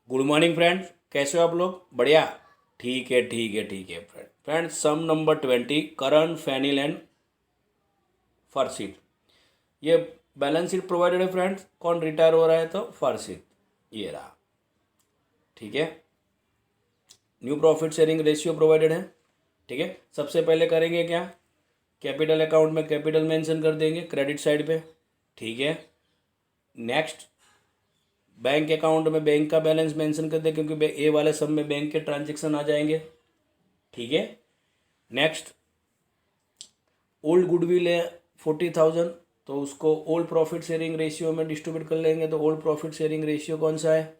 Good morning friends, कैसे हो आप लोग? बढ़िया। ठीक है ठीक है ठीक है friends, sum number 20, Karan Fenil and Farsid. ये बैलेंस शीट प्रोवाइडेड है फ्रेंड्स। कौन रिटायर हो रहा है? तो फरसीद, ये रहा। ठीक है, new profit sharing ratio provided है। ठीक है, सबसे पहले करेंगे क्या? कैपिटल अकाउंट में कैपिटल मेंशन कर देंगे क्रेडिट साइड पे। ठीक है, नेक्स्ट बैंक अकाउंट में बैंक का बैलेंस मेंशन कर दें, क्योंकि ए वाले सब में बैंक के ट्रांजेक्शन आ जाएंगे। ठीक है, नेक्स्ट ओल्ड गुडविल है 40,000, तो उसको ओल्ड प्रॉफिट शेयरिंग रेशियो में डिस्ट्रीब्यूट कर लेंगे। तो ओल्ड प्रॉफिट शेयरिंग रेशियो कौन सा है?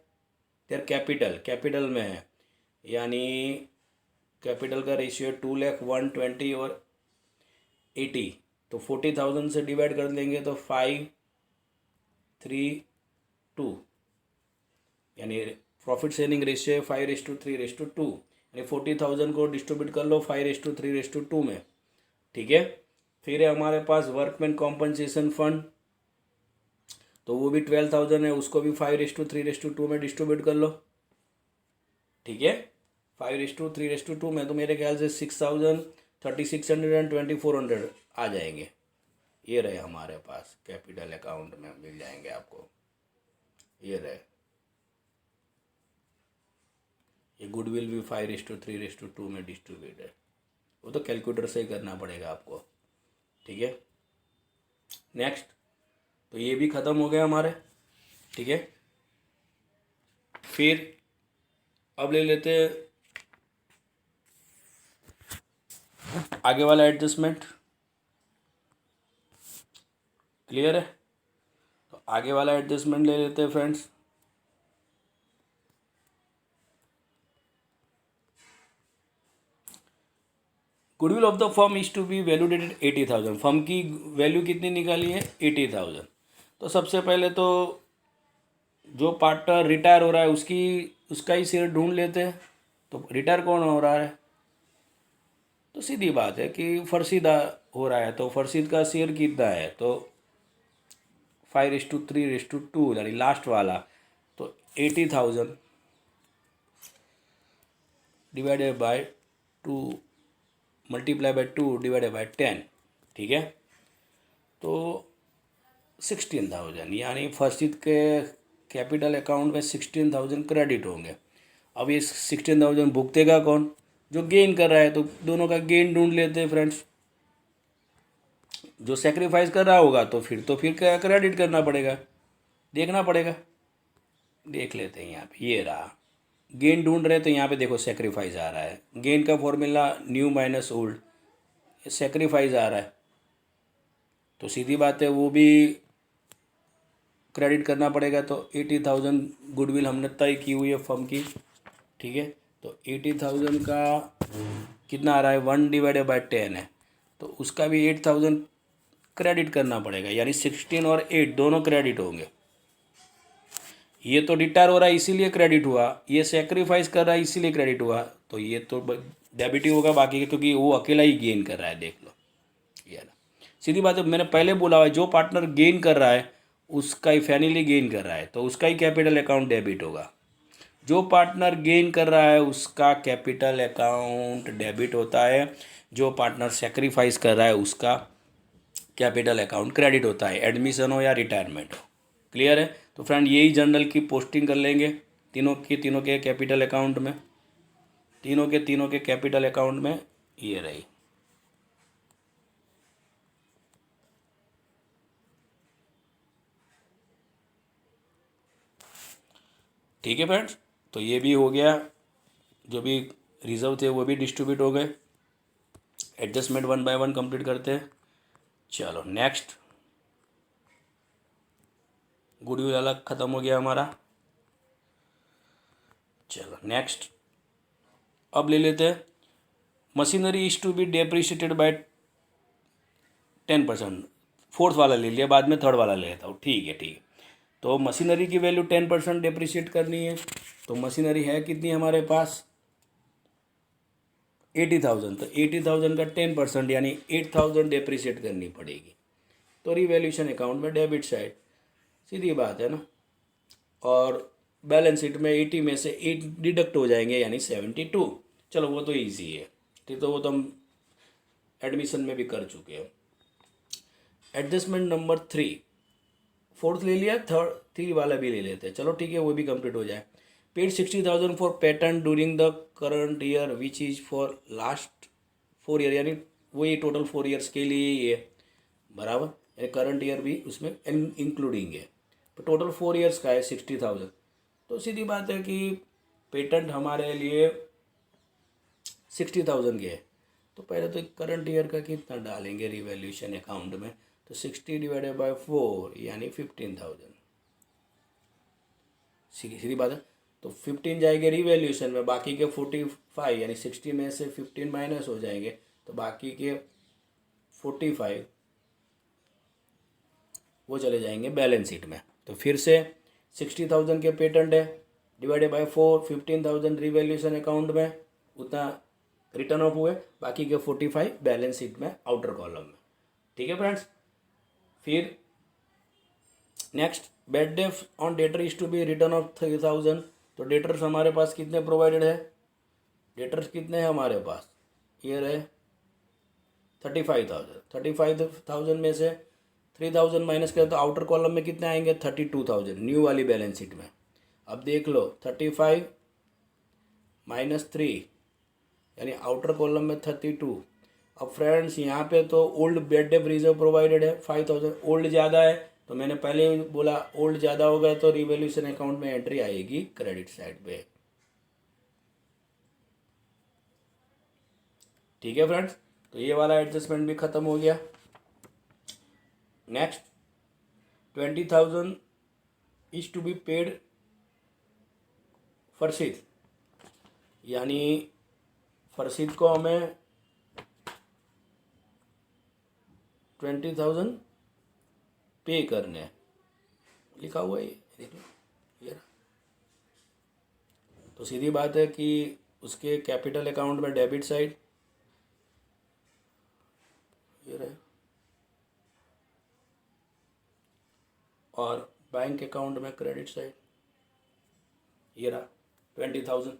यार कैपिटल में है, यानी कैपिटल का रेशियो 2,01,20 और 80। तो 40,000 से डिवाइड कर लेंगे तो 5,3,2, यानी प्रॉफिट शेयरिंग रेशियो है 5:3:2, यानी 40,000 को डिस्ट्रीब्यूट कर लो 5:3:2 में। ठीक है, फिर है हमारे पास वर्कमैन कॉम्पनसेशन फंड, तो वो भी 12,000 है, उसको भी 5:3:2 में डिस्ट्रीब्यूट कर लो। ठीक है, 5:3:2 में तो मेरे ख्याल से 6,000, 3,600 एंड 2,400 आ जाएंगे। ये रहे हमारे पास कैपिटल अकाउंट में मिल जाएंगे आपको। ये रहे, ये गुडविल भी 5:3:2 में डिस्ट्रीब्यूट है। वो तो कैलकुलेटर से ही करना पड़ेगा आपको। ठीक है, नेक्स्ट, तो ये भी ख़त्म हो गया हमारे। ठीक है, फिर अब ले लेते हैं आगे वाला एडजस्टमेंट। क्लियर है? तो आगे वाला एडजस्टमेंट ले लेते हैं friends. Goodwill of the firm is to be valuated 80,000। Firm की वैल्यू कितनी निकाली है? 80,000। तो सबसे पहले तो जो पार्टनर रिटायर हो रहा है उसका ही शेयर ढूंढ लेते हैं। तो रिटायर कौन हो रहा है? तो सीधी बात है कि फरसीद हो रहा है, तो फरसीद का शेयर कितना है? तो 5:3:2, यानी लास्ट वाला। तो 80,000 divided by 2 multiply by 2 divided by 10। ठीक है, तो 16,000, यानी फरसीद के कैपिटल अकाउंट में 16,000 क्रेडिट होंगे। अब ये 16,000 भुगतेगा कौन? जो गेन कर रहा है। तो दोनों का गेन ढूंढ लेते हैं फ्रेंड्स। जो सेक्रीफाइस कर रहा होगा तो फिर क्या क्रेडिट करना पड़ेगा, देखना पड़ेगा। देख लेते हैं यहाँ पे, ये रहा गेन ढूंढ रहे, तो यहाँ पे देखो सेक्रीफाइस आ रहा है। गेन का formula new minus old, sacrifice आ रहा है, तो सीधी बात है वो भी क्रेडिट करना पड़ेगा। तो 80,000 गुडविल हमने तय की हुई है फर्म की। ठीक है, तो 80,000 का कितना आ रहा है? 1/10 है, तो उसका भी 8,000 क्रेडिट करना पड़ेगा, यानी 16 और 8 दोनों क्रेडिट होंगे। ये तो रिटायर हो रहा है इसीलिए क्रेडिट हुआ, ये सेक्रीफाइस कर रहा है इसीलिए क्रेडिट हुआ, तो ये तो डेबिट ही होगा बाकी के, क्योंकि वो अकेला ही गेन कर रहा है। देख लो, ये ना सीधी बात है, मैंने पहले बोला हुआ है, जो पार्टनर गेन कर रहा है उसका ही फाइनली गेन कर रहा है, तो उसका ही कैपिटल अकाउंट डेबिट होगा। जो पार्टनर गेन कर रहा है उसका कैपिटल अकाउंट डेबिट होता है। जो पार्टनर सेक्रीफाइस कर रहा है उसका कैपिटल अकाउंट क्रेडिट होता है, एडमिशन हो या रिटायरमेंट हो। क्लियर है? तो फ्रेंड यही जनरल की पोस्टिंग कर लेंगे तीनों के कैपिटल अकाउंट में, तीनों के कैपिटल अकाउंट में। ये रही। ठीक है फ्रेंड्स, तो ये भी हो गया, जो भी रिजर्व थे वो भी डिस्ट्रीब्यूट हो गए। एडजस्टमेंट 1 बाय 1 कंप्लीट करते हैं। चलो नेक्स्ट, गुडविल अलग ख़त्म हो गया हमारा। चलो नेक्स्ट, अब ले लेते हैं machinery is to be depreciated by 10%। Fourth वाला ले लिया, बाद में थर्ड वाला ले लेता हूँ। ठीक है ठीक है, तो मशीनरी की वैल्यू 10% डेप्रिशिएट करनी है। तो मशीनरी है कितनी हमारे पास? 80,000। तो 80,000 का 10% यानी 8,000 डेप्रिशिएट करनी पड़ेगी। तो रिवैल्यूएशन अकाउंट में डेबिट साइड, सीधी बात है ना। और बैलेंस शीट में 80 में से 8 डिडक्ट हो जाएंगे यानी 72। चलो वो तो ईजी है, ठीक, तो वो तो हम एडमिशन में भी कर चुके हैं। एडजस्टमेंट नंबर 3, फोर्थ ले लिया, थर्ड 3 वाला भी ले लेते हैं, चलो ठीक है, वो भी कंप्लीट हो जाए। Paid 60,000 for patent during the current year which is for last 4 year, यानी वही टोटल 4 ईयर्स के लिए ही है, बराबर, यानी करंट ईयर भी उसमें इंक्लूडिंग है, तो टोटल 4 ईयर्स का है 60,000। तो सीधी बात है कि पेटेंट हमारे लिए 60,000 के है, तो पहले तो करंट ईयर का कितना डालेंगे रिवैल्यूएशन अकाउंट में, तो 60 डिवाइडेड बाय 4 यानी 15,000, सीधी सीधी बात है। तो 15 जाएंगे रिवैल्यूएशन में, बाकी के 45 यानी 60 में से 15 माइनस हो जाएंगे, तो बाकी के 45 वो चले जाएंगे बैलेंस शीट में। तो फिर से 60,000 के पेटेंट है, डिवाइडेड बाय 4, 15,000 रिवैल्यूएशन अकाउंट में, उतना रिटर्न ऑफ हुए, बाकी के 45 बैलेंस शीट में आउटर कॉलम में, ठीक है फ्रेंड्स। फिर next, bad debt on debtor is to be return of 3,000, तो डेटर्स हमारे पास कितने प्रोवाइडेड है, डेटर्स कितने हैं हमारे पास, ये रहे 35,000, 35,000 में से 3,000 माइनस करें तो आउटर कॉलम में कितने आएंगे 32,000 न्यू वाली बैलेंस शीट में। अब देख लो 35 माइनस 3 यानी आउटर कॉलम में 32। अब फ्रेंड्स यहाँ पे तो old bed date reserve provided है 5,000, ओल्ड ज़्यादा है, तो मैंने पहले ही बोला ओल्ड ज़्यादा होगा तो रिवैल्यूएशन अकाउंट में एंट्री आएगी क्रेडिट साइड पे, ठीक है फ्रेंड्स। तो ये वाला एडजस्टमेंट भी ख़त्म हो गया। Next 20,000 is to be paid Farsid, यानी फरशीद को हमें 20,000 पे करने हैं, लिखा हुआ है ये, देख लो ये रहा। तो सीधी बात है कि उसके कैपिटल अकाउंट में डेबिट साइड ये रहे, और बैंक अकाउंट में क्रेडिट साइड ये रहा 20,000,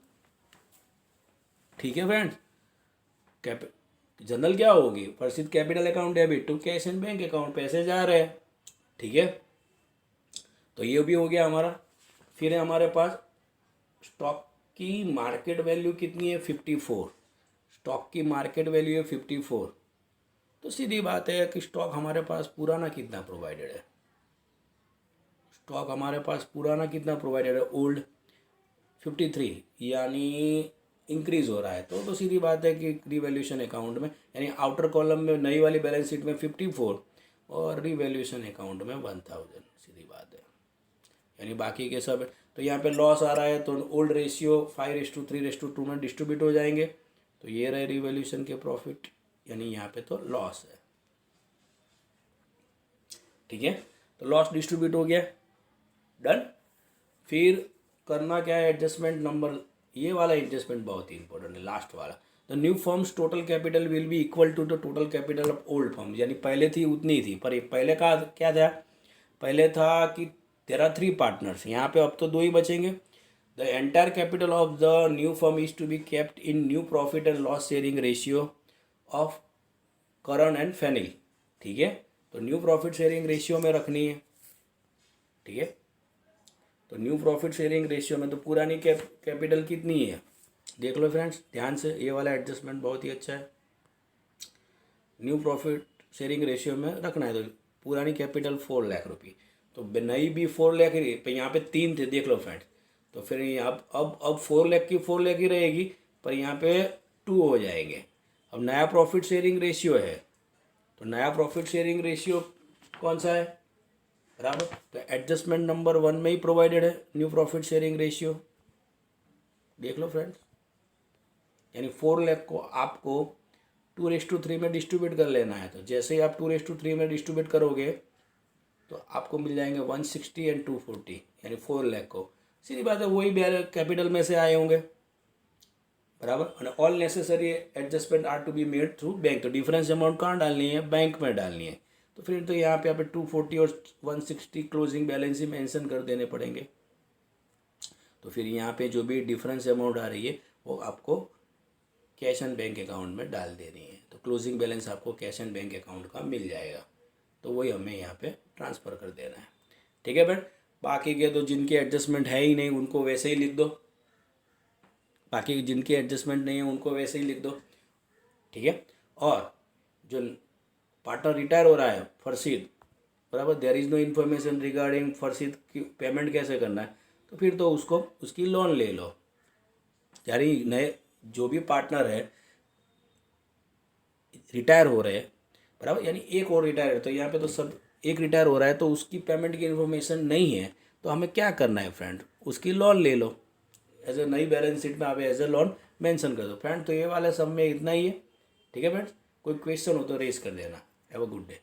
ठीक है फ्रेंड्स। कैप जनरल क्या होगी, first capital account debit to cash and bank account, पैसे जा रहे हैं, ठीक है। तो ये भी हो गया हमारा। फिर है हमारे पास स्टॉक की मार्केट वैल्यू कितनी है 54, स्टॉक की मार्केट वैल्यू है 54। तो सीधी बात है कि स्टॉक हमारे पास पुराना कितना प्रोवाइडेड है, स्टॉक हमारे पास पुराना कितना प्रोवाइडेड है ओल्ड 53, यानी इंक्रीज हो रहा है, तो सीधी बात है कि रिवैल्यूएशन अकाउंट में यानी आउटर कॉलम में नई वाली बैलेंस शीट में 54 और रिवैल्यूएशन अकाउंट में 1,000, सीधी बात है, यानी बाकी के सब। तो यहाँ पे लॉस आ रहा है तो ओल्ड रेशियो 5:3:2 में डिस्ट्रीब्यूट हो जाएंगे, तो ये रहे रिवैल्यूएशन के प्रॉफिट, यानी यहाँ पे तो लॉस है, ठीक है। तो लॉस डिस्ट्रीब्यूट हो गया, डन। फिर करना क्या है एडजस्टमेंट नंबर, ये वाला एडजस्टमेंट बहुत ही इंपॉर्टेंट है, लास्ट वाला। The new firm's total capital will be equal to the total capital of old firm, यानी पहले थी उतनी थी, पर पहले का क्या था, पहले था कि देयर आर 3 पार्टनर्स, यहाँ पे अब तो 2 ही बचेंगे। The entire capital of the new firm is to be kept in new profit and loss sharing ratio of Karan and Fenil, ठीक है। तो न्यू प्रॉफिट शेयरिंग रेशियो में रखनी है, ठीक है। तो न्यू प्रॉफिट शेयरिंग रेशियो में तो पुरानी कैपिटल कितनी है देख लो फ्रेंड्स ध्यान से, ये वाला एडजस्टमेंट बहुत ही अच्छा है। न्यू प्रॉफिट शेयरिंग रेशियो में रखना है, तो पुरानी कैपिटल 4 लाख रुपये, तो नई भी 4 लाख ही, यहाँ पे 3 थे देख लो फ्रेंड्स, तो फिर अब 4 लाख की 4 लाख ही रहेगी, पर यहाँ पे 2 हो जाएंगे। अब नया प्रॉफिट शेयरिंग रेशियो है, तो नया प्रॉफिट शेयरिंग रेशियो कौन सा है, बराबर, तो एडजस्टमेंट नंबर 1 में ही प्रोवाइडेड है न्यू प्रॉफिट शेयरिंग रेशियो, देख लो फ्रेंड्स, यानी 4 लाख को आपको 2:3 में डिस्ट्रीब्यूट कर लेना है। तो जैसे ही आप 2:3 में डिस्ट्रीब्यूट करोगे तो आपको मिल जाएंगे 160 एंड 240, यानी 4 लाख को, सीधी बात है वही कैपिटल में से आए होंगे, बराबर। All necessary adjustment are to be made through bank, तो डिफरेंस अमाउंट कहाँ डालनी है, बैंक में डालनी है, तो फिर तो यहाँ पे 240 और 160 क्लोजिंग बैलेंस ही मेंशन कर देने पड़ेंगे। तो फिर यहाँ पे जो भी डिफरेंस अमाउंट आ रही है वो आपको कैश एंड बैंक अकाउंट में डाल देनी है। तो क्लोजिंग बैलेंस आपको कैश एंड बैंक अकाउंट का मिल जाएगा, तो वही हमें यहाँ पे ट्रांसफ़र कर देना है। ठीक है फ्रेंड, बाकी के तो जिनके एडजस्टमेंट है ही नहीं उनको वैसे ही लिख दो, बाकी जिनके एडजस्टमेंट नहीं है उनको वैसे ही लिख दो। ठीक है, और जो पार्टनर रिटायर हो रहा है फरशीद, बराबर, there is no information regarding Farsid की पेमेंट कैसे करना है, तो फिर तो उसको उसकी लोन ले लो। यानी नए जो भी पार्टनर है रिटायर हो रहे हैं, बराबर, यानी एक और रिटायर है, तो यहाँ पे तो सब एक रिटायर हो रहा है तो उसकी पेमेंट की इन्फॉर्मेशन नहीं है, तो हमें क्या करना है फ्रेंड, उसकी लोन ले लो। एज ए नई बैलेंस शीट में आप एज ए लोन मेंशन कर दो फ्रेंड। तो ये वाला सब में इतना ही है। ठीक है फ्रेंड्स, कोई क्वेश्चन हो तो रेज कर देना। Have a good day.